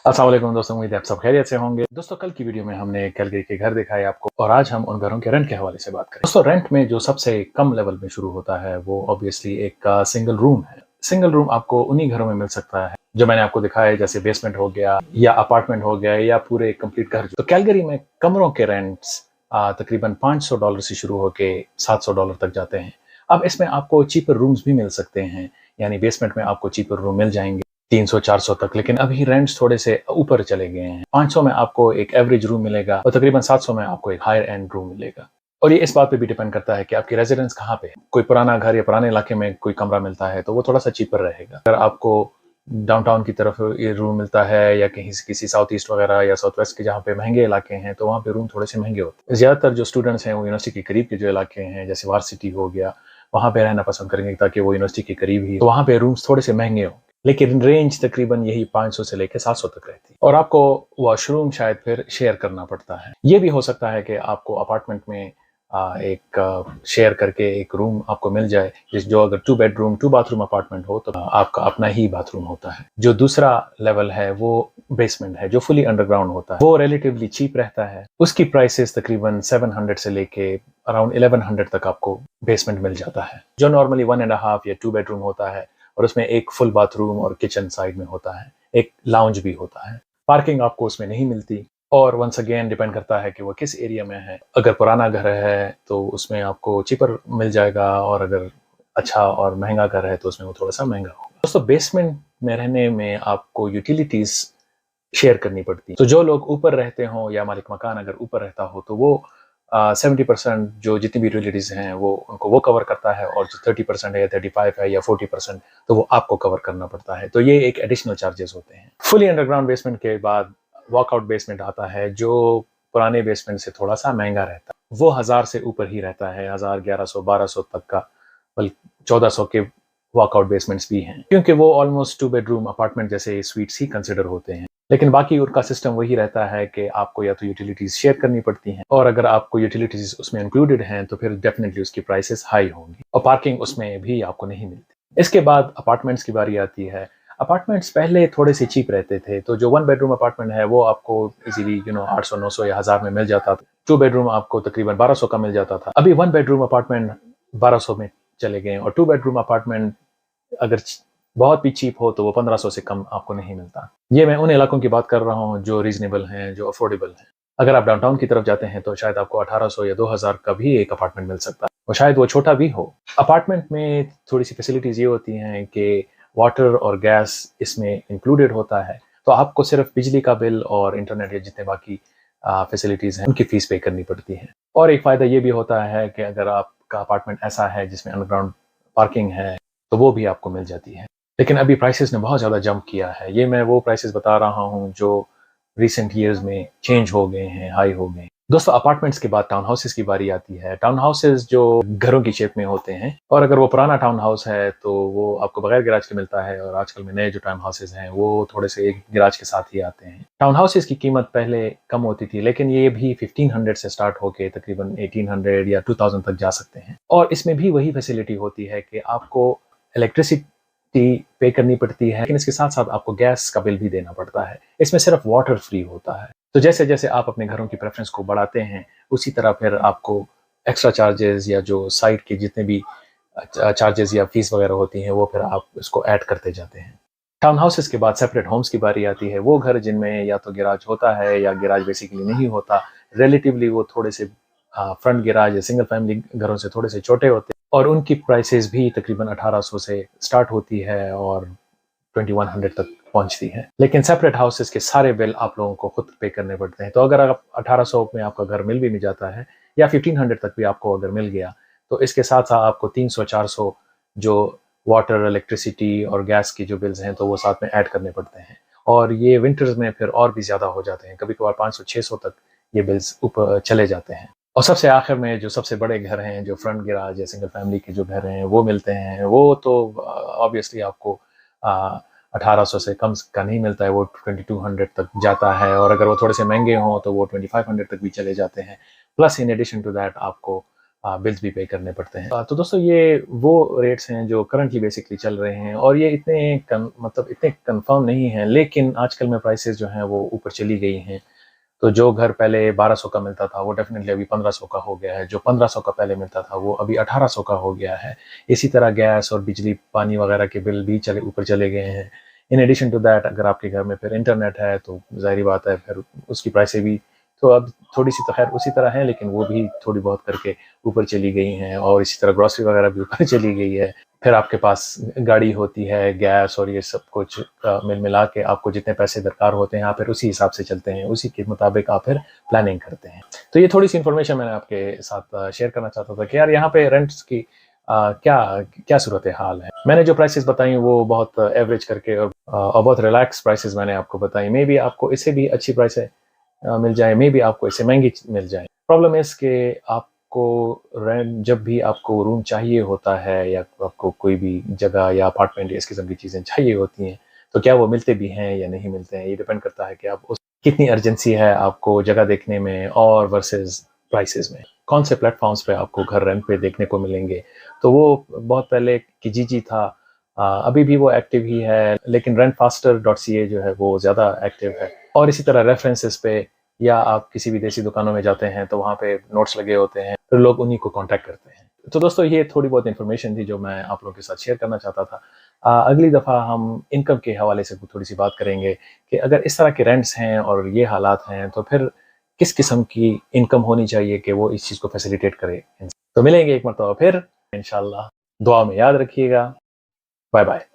अस्सलाम वालेकुम दोस्तों, उम्मीद है आप सब खैरियत से होंगे। दोस्तों, कल की वीडियो में हमने कैलगरी के घर दिखाए आपको और आज हम उन घरों के रेंट के हवाले से बात करें। दोस्तों, रेंट में जो सबसे कम लेवल में शुरू होता है वो ऑब्वियसली एक सिंगल रूम है। सिंगल रूम आपको उन्हीं घरों में मिल सकता है जो मैंने आपको दिखाया, जैसे बेसमेंट हो गया या अपार्टमेंट हो गया या पूरे कंप्लीट घर। तो कैलगरी में कमरों के रेंट्स तकरीबन $500 से शुरू होकर $700 तक जाते हैं। अब इसमें आपको चीपर रूम्स भी मिल सकते हैं, यानी बेसमेंट में आपको चीपर रूम मिल जाएंगे 300-400 तक, लेकिन अभी रेंट्स थोड़े से ऊपर चले गए हैं। 500 में आपको एक एवरेज रूम मिलेगा और तकरीबन 700 में आपको एक हायर एंड रूम मिलेगा। और ये इस बात पे भी डिपेंड करता है कि आपकी रेजिडेंस कहाँ पे है। कोई पुराना घर या पुराने इलाके में कोई कमरा मिलता है तो वो थोड़ा सा चीपर रहेगा। अगर आपको डाउनटाउन की तरफ ये रूम मिलता है या कहीं किसी साउथ ईस्ट वगैरह या साउथ वेस्ट के जहाँ पे महंगे इलाके हैं तो वहाँ पे रूम थोड़े से महंगे होते हैं। ज्यादातर जो स्टूडेंट्स हैं वो यूनिवर्सिटी के करीब के जो इलाके हैं, जैसे वार्सिटी हो गया, वहाँ पे रहना पसंद करेंगे ताकि वो यूनिवर्सिटी के करीब ही, तो वहाँ पे रूम्स थोड़े से महंगे हो, लेकिन रेंज तकरीबन यही 500 से लेकर 700 तक रहती है। और आपको वॉशरूम शायद फिर शेयर करना पड़ता है। ये भी हो सकता है कि आपको अपार्टमेंट में एक शेयर करके एक रूम आपको मिल जाए, जो अगर 2 बेडरूम 2 बाथरूम अपार्टमेंट हो तो आपका अपना ही बाथरूम होता है। जो दूसरा लेवल है वो बेसमेंट है, जो फुली अंडरग्राउंड होता है। वो रिलेटिवली चीप रहता है। उसकी प्राइसेस तकरीबन 700 से लेके अराउंड 1100 तक आपको बेसमेंट मिल जाता है, जो नॉर्मली 1.5 या 2 बेडरूम होता है और उसमें एक फुल बाथरूम और किचन साइड में होता है, एक लाउंज भी होता है। पार्किंग आपको उसमें नहीं मिलती और वंस अगेन डिपेंड करता है कि वो किस एरिया में है। अगर पुराना घर है तो उसमें आपको चीपर मिल जाएगा और अगर अच्छा और महंगा घर है तो उसमें वो थोड़ा सा महंगा होगा। दोस्तों, बेसमेंट में रहने में आपको यूटिलिटीज शेयर करनी पड़ती है। तो जो लोग ऊपर रहते हो या मालिक मकान अगर ऊपर रहता हो तो वो 70% जो जितनी भी यूटिलिटीज हैं वो उनको वो कवर करता है, और जो 30% है या 35 है या 40% तो वो आपको कवर करना पड़ता है। तो ये एक एडिशनल चार्जेस होते हैं। फुली अंडरग्राउंड बेसमेंट के बाद वॉकआउट बेसमेंट आता है, जो पुराने बेसमेंट से थोड़ा सा महंगा रहता है। वो 1000 से ऊपर ही रहता है, 1000, 1100, 1200 तक का, बल्कि 1400 के वॉकआउट बेसमेंट्स भी हैं, क्योंकि वो ऑलमोस्ट 2 बेडरूम अपार्टमेंट जैसे स्वीट्स ही कंसिडर होते हैं। लेकिन बाकी उनका सिस्टम वही रहता है कि आपको या तो यूटिलिटीज शेयर करनी पड़ती हैं, और अगर आपको यूटिलिटीज उसमें इंक्लूडेड हैं तो फिर डेफिनेटली उसकी प्राइसेस हाई होंगी, और पार्किंग उसमें भी आपको नहीं मिलती। इसके बाद अपार्टमेंट्स की बारी आती है। अपार्टमेंट्स पहले थोड़े से चीप रहते थे, तो जो 1 बेडरूम अपार्टमेंट है वो आपको इजीली 800, 900 या 1000 में मिल जाता था। 2 बेडरूम आपको तकरीबन 1200 का मिल जाता था। अभी 1 बेडरूम अपार्टमेंट 1200 में चले गए, और 2 बेडरूम अपार्टमेंट अगर बहुत भी चीप हो तो वो 1500 से कम आपको नहीं मिलता। ये मैं उन इलाकों की बात कर रहा हूँ जो रीजनेबल हैं, जो अफोर्डेबल हैं। अगर आप डाउनटाउन की तरफ जाते हैं तो शायद आपको 1800 या 2000 का भी एक अपार्टमेंट मिल सकता है, और शायद वो छोटा भी हो। अपार्टमेंट में थोड़ी सी फैसिलिटीज ये होती हैं कि वाटर और गैस इसमें इंक्लूडेड होता है, तो आपको सिर्फ बिजली का बिल और इंटरनेट या जितने बाकी फैसिलिटीज हैं उनकी फीस पे करनी पड़ती है। और एक फ़ायदा ये भी होता है कि अगर आपका अपार्टमेंट ऐसा है जिसमें अंडरग्राउंड पार्किंग है तो वो भी आपको मिल जाती है। लेकिन अभी प्राइसेस ने बहुत ज़्यादा जंप किया है। ये मैं वो प्राइसेस बता रहा हूँ जो रिसेंट ईयर्स में चेंज हो गए हैं, हाई हो गए। दोस्तों, अपार्टमेंट्स के बाद टाउन हाउसेस की बारी आती है। टाउन हाउसेस जो घरों की शेप में होते हैं, और अगर वो पुराना टाउन हाउस है तो वो आपको बगैर गैराज के मिलता है, और आजकल में नए जो टाउन हाउसेस हैं वो थोड़े से एक गैराज के साथ ही आते हैं। टाउन हाउसेस की कीमत पहले कम होती थी, लेकिन ये भी 1500 से स्टार्ट होके तकरीबन 1800 या 2000 तक जा सकते हैं। और इसमें भी वही फैसिलिटी होती है कि आपको इलेक्ट्रिसिटी पे करनी पड़ती है, लेकिन इसके साथ साथ आपको गैस का बिल भी देना पड़ता है। इसमें सिर्फ वाटर फ्री होता है। तो जैसे जैसे आप अपने घरों की प्रेफरेंस को बढ़ाते हैं उसी तरह फिर आपको एक्स्ट्रा चार्जेस या जो साइट के जितने भी चार्जेस या फीस वगैरह होती हैं वो फिर आप इसको ऐड करते जाते हैं। टाउन हाउसेस के बाद सेपरेट होम्स की बारी आती है। वो घर जिनमें या तो गैराज होता है या गैराज बेसिकली नहीं होता, रिलेटिवली वो थोड़े से फ्रंट गैराज या सिंगल फैमिली घरों से थोड़े से छोटे होते हैं, और उनकी प्राइसेस भी तकरीबन 1800 से स्टार्ट होती है और 2100 तक पहुंचती है। लेकिन सेपरेट हाउसेस के सारे बिल आप लोगों को खुद पे करने पड़ते हैं। तो अगर आप 1800 में आपका घर मिल भी नहीं जाता है या 1500 तक भी आपको अगर मिल गया, तो इसके साथ साथ आपको 300-400 जो वाटर, इलेक्ट्रिसिटी और गैस की जो बिल्स हैं तो वो साथ में ऐड करने पड़ते हैं, और ये विंटर्स में फिर और भी ज़्यादा हो जाते हैं। कभी कभार 500-600 तक ये बिल्स ऊपर चले जाते हैं। और सबसे आखिर में जो सबसे बड़े घर हैं, जो फ्रंट गैराज या सिंगल फैमिली के जो घर हैं वो मिलते हैं। वो तो ऑब्वियसली आपको 1800 से कम का नहीं मिलता है, वो 2200 तक जाता है, और अगर वो थोड़े से महंगे हों तो वो 2500 तक भी चले जाते हैं। Plus in addition to that आपको बिल्स भी पे करने पड़ते हैं। तो दोस्तों ये वो रेट्स हैं जो करंटली बेसिकली चल रहे हैं और ये मतलब इतने कंफर्म नहीं हैं, लेकिन आजकल में प्राइसेस जो हैं वो ऊपर चली गई हैं। तो जो घर पहले 1200 का मिलता था वो डेफिनेटली अभी 1500 का हो गया है। जो 1500 का पहले मिलता था वो अभी 1800 का हो गया है। इसी तरह गैस और बिजली पानी वगैरह के बिल भी ऊपर चले गए हैं। इन एडिशन टू दैट अगर आपके घर में फिर इंटरनेट है तो ज़ाहिर बात है फिर उसकी प्राइसें भी तो अब थोड़ी सी तो खैर उसी तरह है, लेकिन वो भी थोड़ी बहुत करके ऊपर चली गई हैं और इसी तरह ग्रोसरी वगैरह भी ऊपर चली गई है। फिर आपके पास गाड़ी होती है, गैस और ये सब कुछ मिल मिला के आपको जितने पैसे दरकार होते हैं आप फिर उसी हिसाब से चलते हैं, उसी के मुताबिक आप फिर प्लानिंग करते हैं। तो ये थोड़ी सी इन्फॉर्मेशन मैंने आपके साथ शेयर करना चाहता था कि यार यहाँ पे रेंट्स की क्या क्या सूरत हाल है। मैंने जो प्राइसेस बताई वो बहुत एवरेज करके और बहुत रिलैक्स प्राइसेस मैंने आपको बताई। मे बी आपको इससे भी अच्छी प्राइस मिल जाए, मे बी आपको इससे महंगी मिल जाए। प्रॉब्लम है इसके आपको रेंट जब भी आपको रूम चाहिए होता है या आपको कोई भी जगह या अपार्टमेंट या इस किस्म की चीज़ें चाहिए होती हैं तो क्या वो मिलते भी हैं या नहीं मिलते हैं, ये डिपेंड करता है कि आप उस कितनी अर्जेंसी है आपको जगह देखने में और वर्सेस प्राइसेस में। कौन से प्लेटफॉर्म्स पे आपको घर रेंट पे देखने को मिलेंगे। तो वो बहुत पहले किजीजी था, अभी भी वो एक्टिव ही है, लेकिन rentfaster.ca जो है वो ज़्यादा एक्टिव है। और इसी तरह रेफरेंसेस पे या आप किसी विदेशी दुकानों में जाते हैं तो वहाँ पे नोट्स लगे होते हैं, फिर लोग उन्हीं को कॉन्टैक्ट करते हैं। तो दोस्तों ये थोड़ी बहुत इन्फॉर्मेशन थी जो मैं आप लोगों के साथ शेयर करना चाहता था। अगली दफ़ा हम इनकम के हवाले से थोड़ी सी बात करेंगे कि अगर इस तरह के रेंट्स हैं और ये हालात हैं तो फिर किस किस्म की इनकम होनी चाहिए कि वो इस चीज़ को फैसिलिटेट करे। तो मिलेंगे एक मरतबा फिर इंशाल्लाह। दुआ में याद रखिएगा। Bye bye.